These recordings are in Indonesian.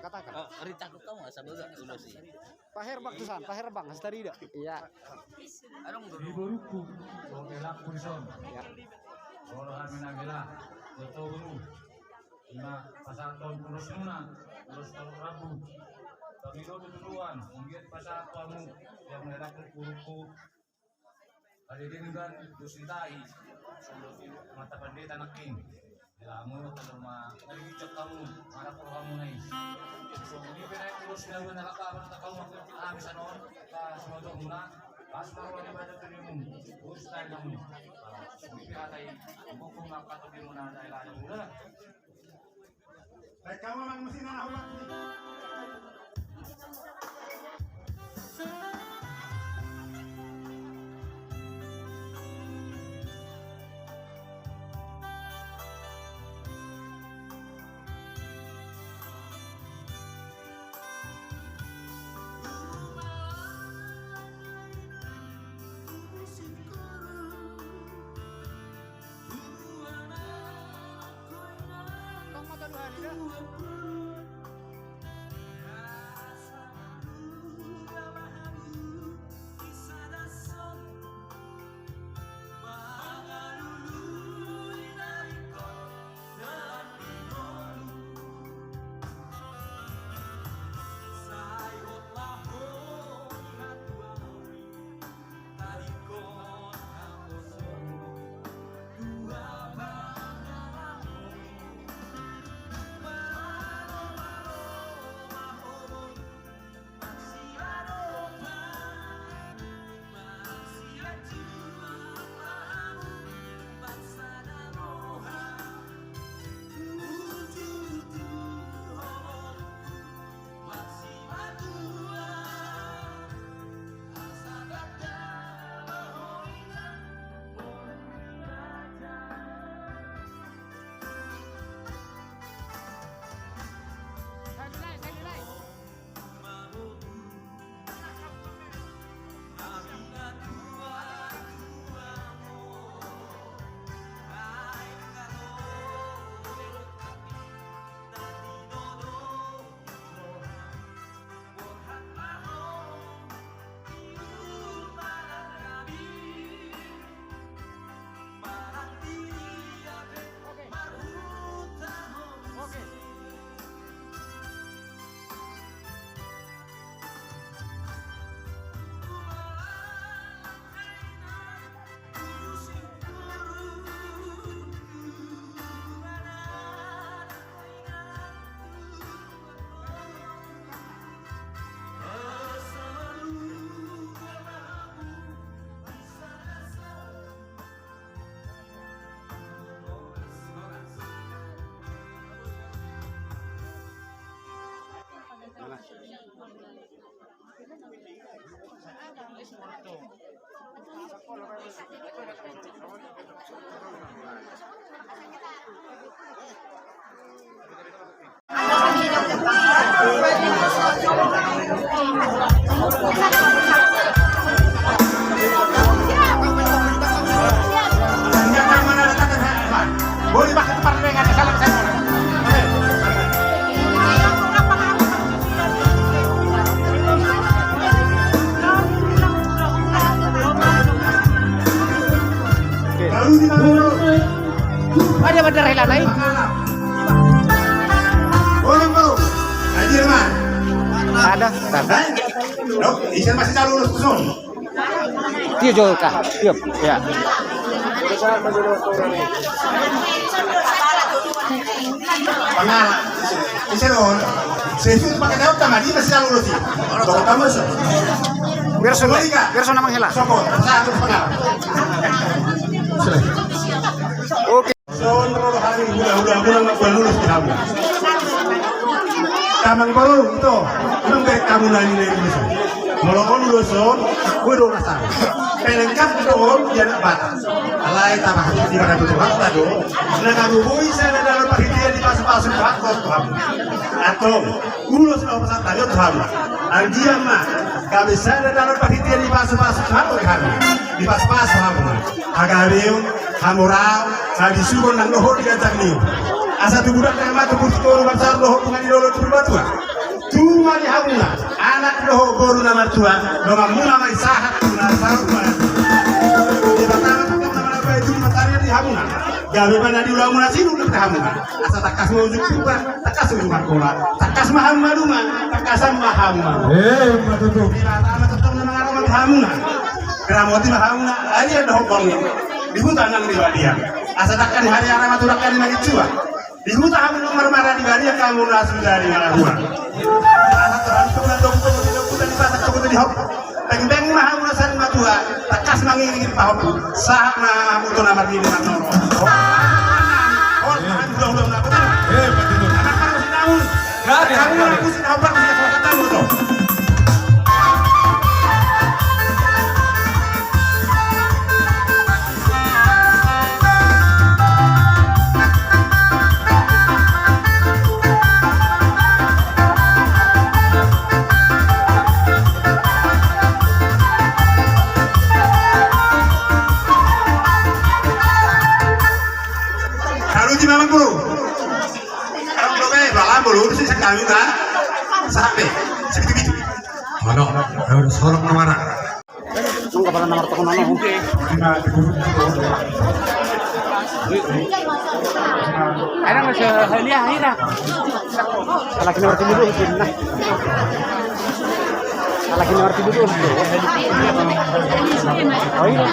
Katakan. Ritaku kamu asal juga solusi. Pak Herbang tuh Pak Herbang tadi dah. Iya. Anong dulu? Iburuku, Okelak Purison. Ya. Orang Minagila, Betul. Nah, pasal tahun terus muna, terus tahun Rabu. Pemilu duluan, mungkin pasal kamu yang merah buruku. Hadirin kan Dusintai, mata pendeta naking. Kamu terima, dari hijab kamu, anak kamu nih. So, ini pengen terus dalam nakakaroon na kamu habis anon, semua muna. Pas baru ada pada terimu, terus tanya kamu. Ini katay, hukum apa tuh di mana ada ada mula. Baik kamu memang mesti nahulat. Boleh pakai tempat dengan salam saya. Ada bandar hela naik. Boleh, hadir mah. Ada. Dok, izin masih calon lulus pesun. Dia jual kah? Yuk, ya. Pangalan, izin on. Sesuatu pakai daun sama dia masih calon lulus. Dok, kamu sih. Biar sonam menghela. Sokong, satu pangalan. Oke. Son rodo hari udah nggak lulus kamu. Kamang baru itu, nggak kamu nanya Indonesia. Kalau kau lulus son, gue 12 tahun. Pelengkap son, jadi batas. Alai tambah di mana betul hak tado. Nah kamu boy saya dalam perhentian di pas-pas Tuhan. Atau ulo sila pasat tayo Tuhan. Ang dia mah kami sana dalam perhatian di pasu-pasu Tuhan Tuhan. Di pas-pas Tuhan. Agariu, hamurau, hadisugon ng lohor di gantang niyo. Asa tubudak na mata putiko bansar lohor dengan idolo tubudatua. Tumali hamuna, anak lohor boru na matua, muna may sahat na saruma. Di batama tukang na malabay itu matanya di hamuna. Gabi pa na di ulang muna sino na hamuna. Asa takas mo ujuk tuba, takas mo makola, takas mahamaduma, takasan mahamma. Matutup. Di batama tukang na mga rumah hamuna. Gramoti mahamuna, ari ada hokong ni. Di hutan nang di badia. Asa takkan hari ara maturakan na icua. Di hutan hamuna marmara di badia kamu nasu dari malahua. Asa terhantung na dokter di hutan di pasar dokter di hok. Peng-peng mahamuna san matua, takas mangingin pahok. Sahak na muto na margini na noro. Oh, tahan ulang na betul. Matutup. Anak-anak sinaun. Kamu aku sinau bak siya sa katamu to. Kalau di mana bro? Kalau bro balam bro itu sih kami tak sampai segitu. Mana? Harus orang mana? Nung kapala nomor to kuno no. Ada nggak hadiah akhirnya? Salah kini warti dulu nah. Salah kini warti dulu. Oh iya.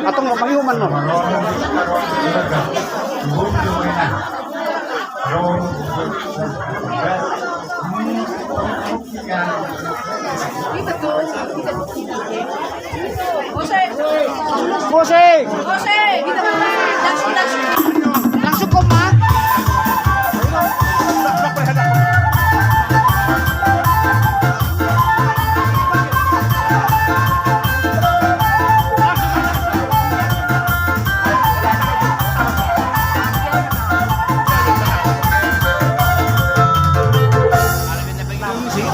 Atau mau panggiuman no. Boseng. Langsung koma.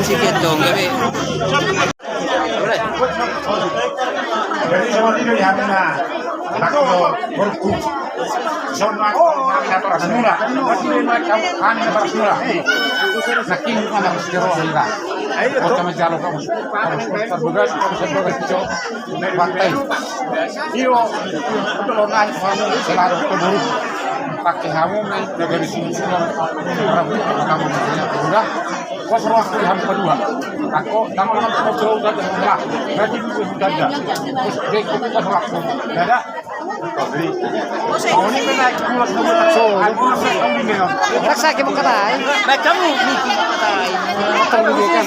Musik itu gabi. Jadi seperti itu ya Hamina. Aku berku. Soalnya aku nato semula. Masih macam kan nato semula. Saking anak sejarah juga. Kita menjalo kamu. Terbuka kamu itu pantai. Iyo pertolongan kamu selalu keburu. Pakai kamu dari sini kamu sudah. Kau seruah pilihan kedua. Aku nama kamu jauh dari sebelah. Berarti itu sudah ada. Terus dia kita seruah. Ada. Kau ini kena keluar semua takso. Aku nak kamu ini. Raksa ke buka tay. Baik kamu. Tolong dia kan.